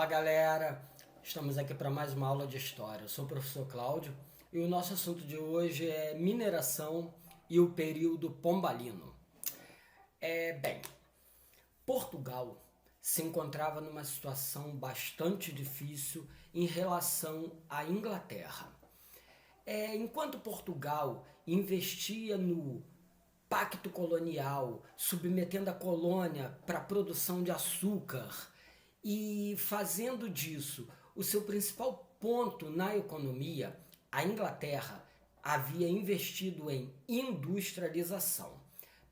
Fala galera, estamos aqui para mais uma aula de história. Eu sou o professor Cláudio e o nosso assunto de hoje é mineração e o período pombalino. Portugal se encontrava numa situação bastante difícil em relação à Inglaterra. Enquanto Portugal investia no pacto colonial, submetendo a colônia para a produção de açúcar e fazendo disso o seu principal ponto na economia, a Inglaterra havia investido em industrialização.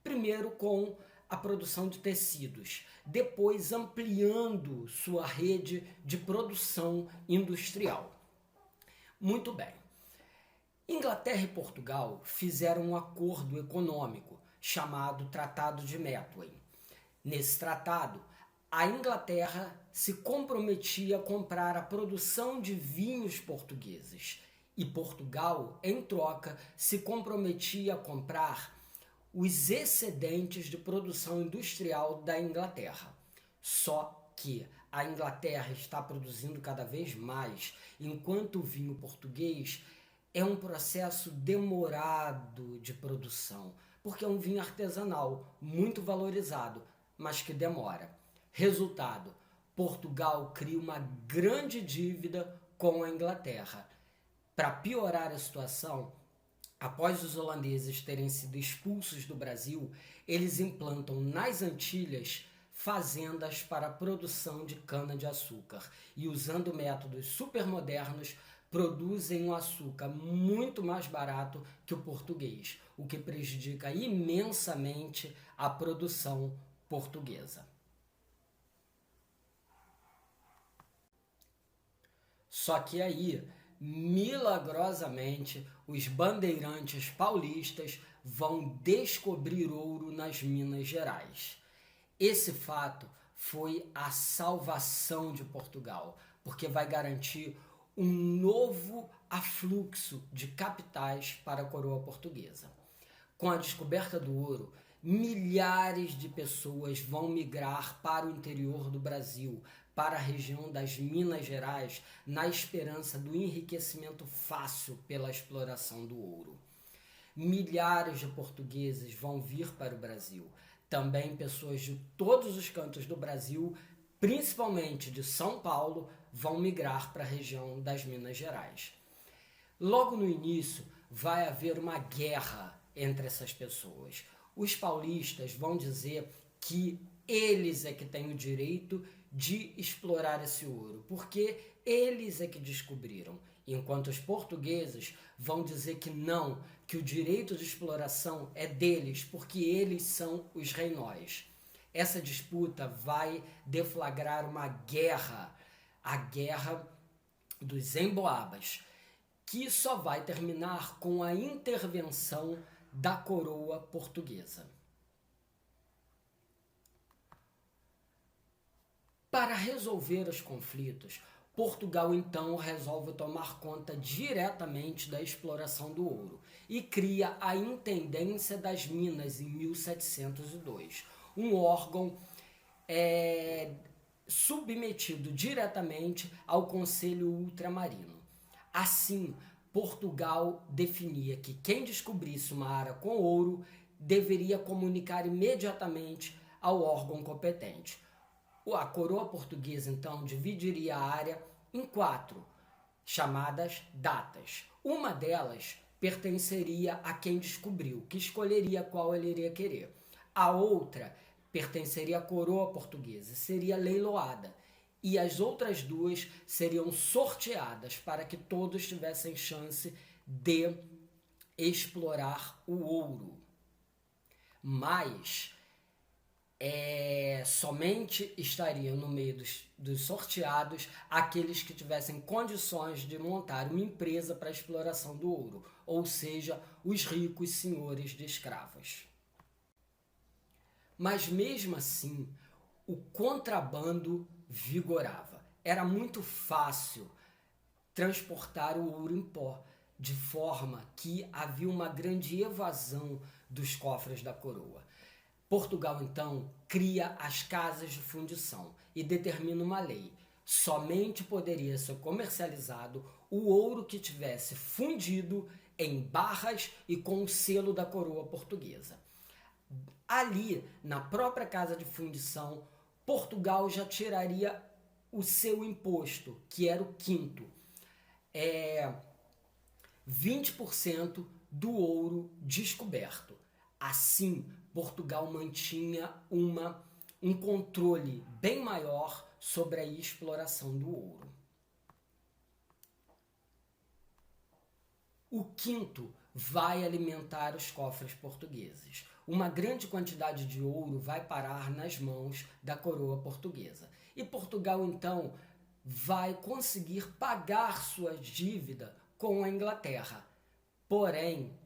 Primeiro com a produção de tecidos, depois ampliando sua rede de produção industrial. Muito bem. Inglaterra e Portugal fizeram um acordo econômico chamado Tratado de Methuen. Nesse tratado, a Inglaterra se comprometia a comprar a produção de vinhos portugueses e Portugal, em troca, se comprometia a comprar os excedentes de produção industrial da Inglaterra. Só que a Inglaterra está produzindo cada vez mais, enquanto o vinho português é um processo demorado de produção, porque é um vinho artesanal, muito valorizado, mas que demora. Resultado, Portugal cria uma grande dívida com a Inglaterra. Para piorar a situação, após os holandeses terem sido expulsos do Brasil, eles implantam nas Antilhas fazendas para a produção de cana-de-açúcar e, usando métodos supermodernos, produzem um açúcar muito mais barato que o português, o que prejudica imensamente a produção portuguesa. Só que aí, milagrosamente, os bandeirantes paulistas vão descobrir ouro nas Minas Gerais. Esse fato foi a salvação de Portugal, porque vai garantir um novo afluxo de capitais para a coroa portuguesa. Com a descoberta do ouro, milhares de pessoas vão migrar para o interior do Brasil, para a região das Minas Gerais, na esperança do enriquecimento fácil pela exploração do ouro. Milhares de portugueses vão vir para o Brasil. Também pessoas de todos os cantos do Brasil, principalmente de São Paulo, vão migrar para a região das Minas Gerais. Logo no início, vai haver uma guerra entre essas pessoas. Os paulistas vão dizer que eles é que têm o direito de explorar esse ouro, porque eles é que descobriram, enquanto os portugueses vão dizer que não, que o direito de exploração é deles, porque eles são os rei-nós. Essa disputa vai deflagrar uma guerra, a Guerra dos Emboabas, que só vai terminar com a intervenção da coroa portuguesa. Para resolver os conflitos, Portugal então resolve tomar conta diretamente da exploração do ouro e cria a Intendência das Minas em 1702, um órgão submetido diretamente ao Conselho Ultramarino. Assim, Portugal definia que quem descobrisse uma área com ouro deveria comunicar imediatamente ao órgão competente. A coroa portuguesa, então, dividiria a área em 4, chamadas datas. Uma delas pertenceria a quem descobriu, que escolheria qual ele iria querer. A outra pertenceria à coroa portuguesa, seria leiloada. E as outras 2 seriam sorteadas para que todos tivessem chance de explorar o ouro. Mas somente estariam no meio dos sorteados aqueles que tivessem condições de montar uma empresa para a exploração do ouro, ou seja, os ricos senhores de escravos. Mas mesmo assim, o contrabando vigorava. Era muito fácil transportar o ouro em pó, de forma que havia uma grande evasão dos cofres da coroa. Portugal, então, cria as casas de fundição e determina uma lei. Somente poderia ser comercializado o ouro que tivesse fundido em barras e com o selo da coroa portuguesa. Ali, na própria casa de fundição, Portugal já tiraria o seu imposto, que era o quinto. 20% do ouro descoberto. Assim, Portugal mantinha um controle bem maior sobre a exploração do ouro. O quinto vai alimentar os cofres portugueses. Uma grande quantidade de ouro vai parar nas mãos da coroa portuguesa. E Portugal, então, vai conseguir pagar sua dívida com a Inglaterra. Porém,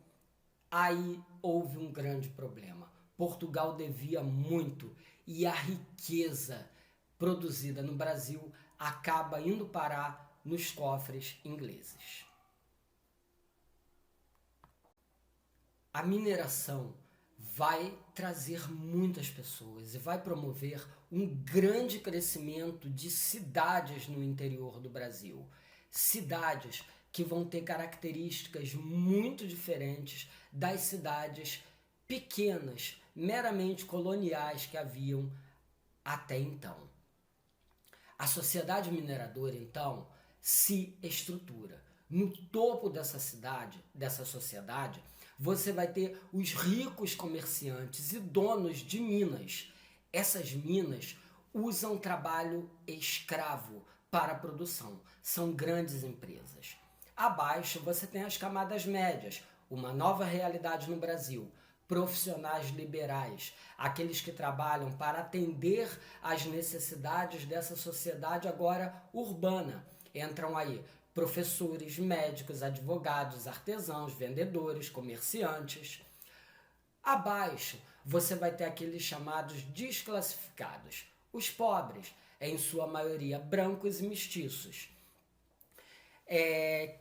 aí houve um grande problema. Portugal devia muito e a riqueza produzida no Brasil acaba indo parar nos cofres ingleses. A mineração vai trazer muitas pessoas e vai promover um grande crescimento de cidades no interior do Brasil. Cidades que vão ter características muito diferentes das cidades pequenas, meramente coloniais que haviam até então. A sociedade mineradora, então, se estrutura. No topo dessa sociedade, você vai ter os ricos comerciantes e donos de minas. Essas minas usam trabalho escravo para a produção. São grandes empresas. Abaixo você tem as camadas médias, uma nova realidade no Brasil. Profissionais liberais, aqueles que trabalham para atender às necessidades dessa sociedade agora urbana. Entram aí professores, médicos, advogados, artesãos, vendedores, comerciantes. Abaixo você vai ter aqueles chamados desclassificados, os pobres, em sua maioria brancos e mestiços,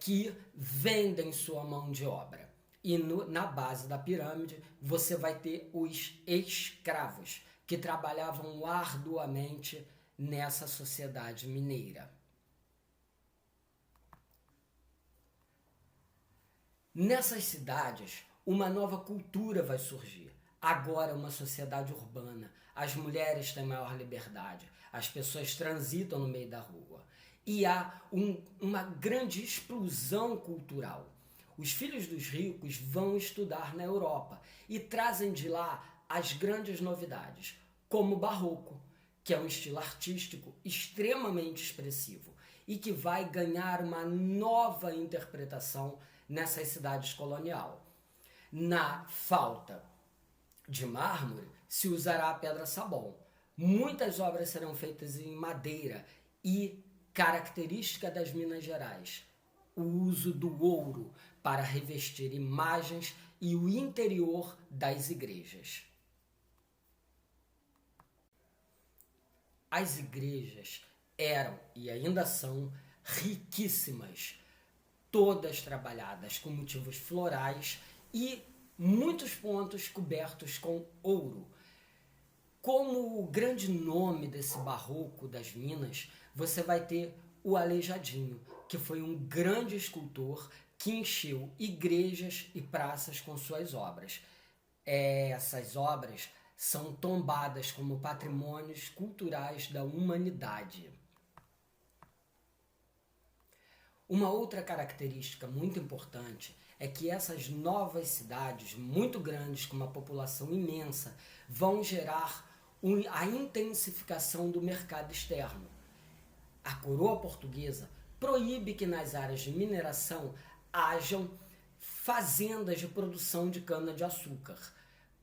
que vendem sua mão de obra. E na base da pirâmide você vai ter os escravos, que trabalhavam arduamente nessa sociedade mineira. Nessas cidades, uma nova cultura vai surgir. Agora, uma sociedade urbana. As mulheres têm maior liberdade. As pessoas transitam no meio da rua. E há uma grande explosão cultural. Os filhos dos ricos vão estudar na Europa e trazem de lá as grandes novidades, como o barroco, que é um estilo artístico extremamente expressivo e que vai ganhar uma nova interpretação nessas cidades colonial. Na falta de mármore, se usará a pedra-sabão. Muitas obras serão feitas em madeira e, característica das Minas Gerais, o uso do ouro para revestir imagens e o interior das igrejas. As igrejas eram e ainda são riquíssimas, todas trabalhadas com motivos florais e muitos pontos cobertos com ouro. Como o grande nome desse barroco das Minas, você vai ter o Aleijadinho, que foi um grande escultor que encheu igrejas e praças com suas obras. Essas obras são tombadas como patrimônios culturais da humanidade. Uma outra característica muito importante é que essas novas cidades, muito grandes, com uma população imensa, vão gerar a intensificação do mercado externo. A coroa portuguesa proíbe que nas áreas de mineração hajam fazendas de produção de cana-de-açúcar,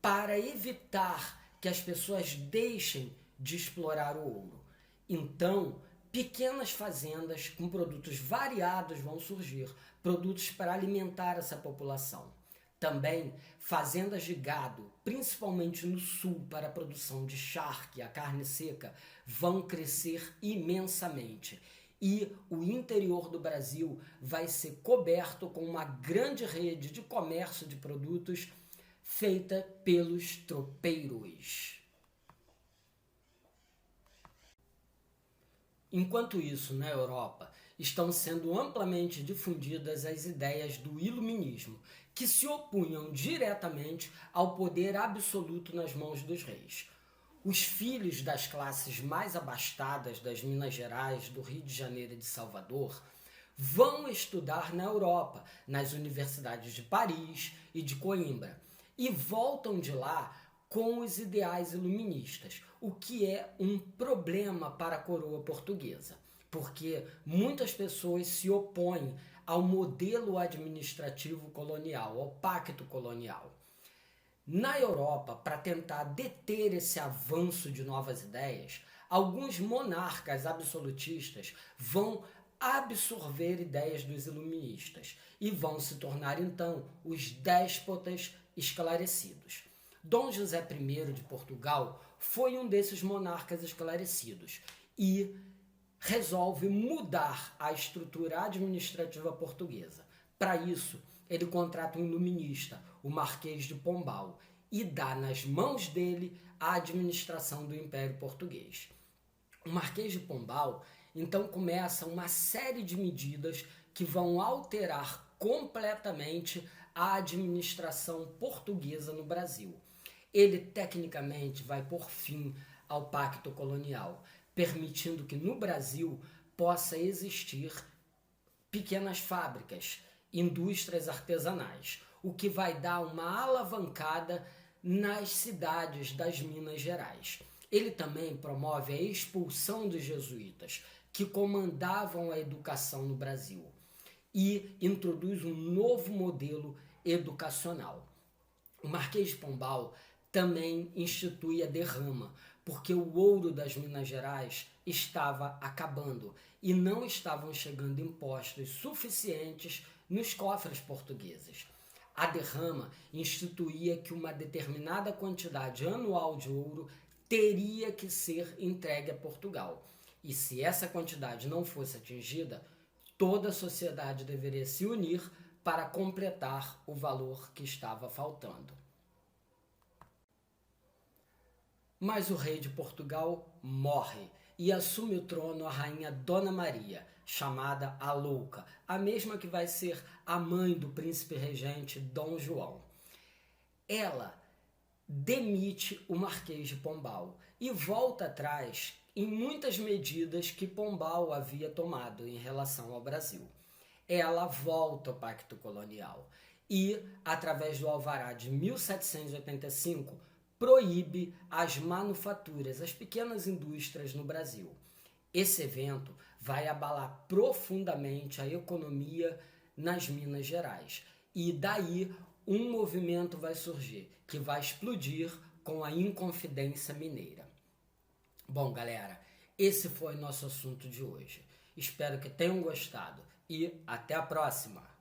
para evitar que as pessoas deixem de explorar o ouro. Então, pequenas fazendas com produtos variados vão surgir, produtos para alimentar essa população. Também fazendas de gado, principalmente no sul, para a produção de charque, a carne seca, vão crescer imensamente. E o interior do Brasil vai ser coberto com uma grande rede de comércio de produtos feita pelos tropeiros. Enquanto isso, na Europa, estão sendo amplamente difundidas as ideias do iluminismo, que se opunham diretamente ao poder absoluto nas mãos dos reis. Os filhos das classes mais abastadas das Minas Gerais, do Rio de Janeiro e de Salvador vão estudar na Europa, nas universidades de Paris e de Coimbra, e voltam de lá com os ideais iluministas, o que é um problema para a coroa portuguesa, porque muitas pessoas se opõem ao modelo administrativo colonial, ao pacto colonial. Na Europa, para tentar deter esse avanço de novas ideias, alguns monarcas absolutistas vão absorver ideias dos iluministas e vão se tornar então os déspotas esclarecidos. Dom José I de Portugal foi um desses monarcas esclarecidos e resolve mudar a estrutura administrativa portuguesa. Para isso, ele contrata um iluminista, o Marquês de Pombal, e dá nas mãos dele a administração do Império Português. O Marquês de Pombal, então, começa uma série de medidas que vão alterar completamente a administração portuguesa no Brasil. Ele, tecnicamente, vai pôr fim ao pacto colonial, permitindo que no Brasil possa existir pequenas fábricas, indústrias artesanais, o que vai dar uma alavancada nas cidades das Minas Gerais. Ele também promove a expulsão dos jesuítas, que comandavam a educação no Brasil, e introduz um novo modelo educacional. O Marquês de Pombal também institui a derrama, porque o ouro das Minas Gerais estava acabando e não estavam chegando impostos suficientes nos cofres portugueses. A derrama instituía que uma determinada quantidade anual de ouro teria que ser entregue a Portugal. E se essa quantidade não fosse atingida, toda a sociedade deveria se unir para completar o valor que estava faltando. Mas o rei de Portugal morre e assume o trono a rainha Dona Maria, chamada a Louca, a mesma que vai ser a mãe do príncipe regente Dom João. Ela demite o Marquês de Pombal e volta atrás em muitas medidas que Pombal havia tomado em relação ao Brasil. Ela volta ao pacto colonial e, através do alvará de 1785, proíbe as manufaturas, as pequenas indústrias no Brasil. Esse evento vai abalar profundamente a economia nas Minas Gerais. E daí um movimento vai surgir, que vai explodir com a Inconfidência Mineira. Bom, galera, esse foi nosso assunto de hoje. Espero que tenham gostado e até a próxima!